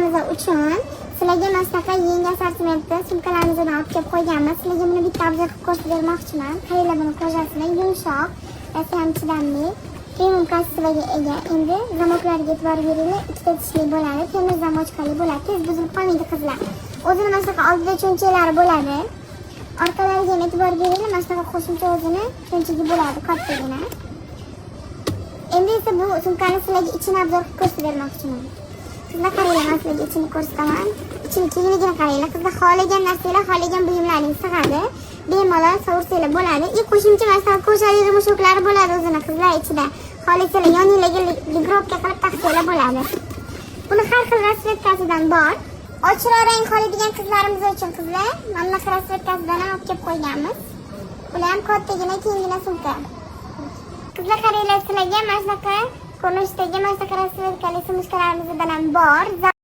sumkalarimiz uchun sizlarga mana shunaqa yangi assortimentda sumkalarimizdan olib kelib qo'yganmiz. Sizlarga buni bitta obzor qilib ko'rsatib bermoqchiman. Qaranglar, buni kojasini yumshoq, rosa ham chidamli, premium konstruksiyaga ega. Endi zamoklariga e'tibor beringlar, ikkita tishli bo'ladi, temir zamochkali bo'ladi, tez buzilib qolmaydi qizlar. O'zini mana shunaqa oldida cho'nchalari bo'ladi. Orqalariga ham e'tibor beringlar, mana shunaqa qo'shimcha o'zini cho'nchagi bo'ladi, kattagina. Endi esa bu sumkani sizlarga ichini obzor qilib ko'rsatib bermoqchiman. Qizlar qaranglar, men sizlarga ichini ko'rsataman. Ichini kengligini qaranglar. Qizlar xohlagan narsalar, xohlagan buyumlaringiz sig'adi. Bemalol sovursanglar bo'ladi. Qo'shimcha masalan ko'shali mushoklari bo'ladi o'zini qizlar ichida. Xohlasangiz yoningizga ligrobka qilib taqsanglar bo'ladi. Buni har xil rasvetkasidan bor. Ochiq rang qoladigan qizlarimiz uchun qizlar mana bunaqa rasvetkasidan ham olib kelib qo'yganmiz. Bular ham kattagina, kengina sumka. Qizlar qaranglar, sizlarga mana shunaqa ko'rinishdagi mana shunaqa rasvetkali sumkalarimizdan ham bor.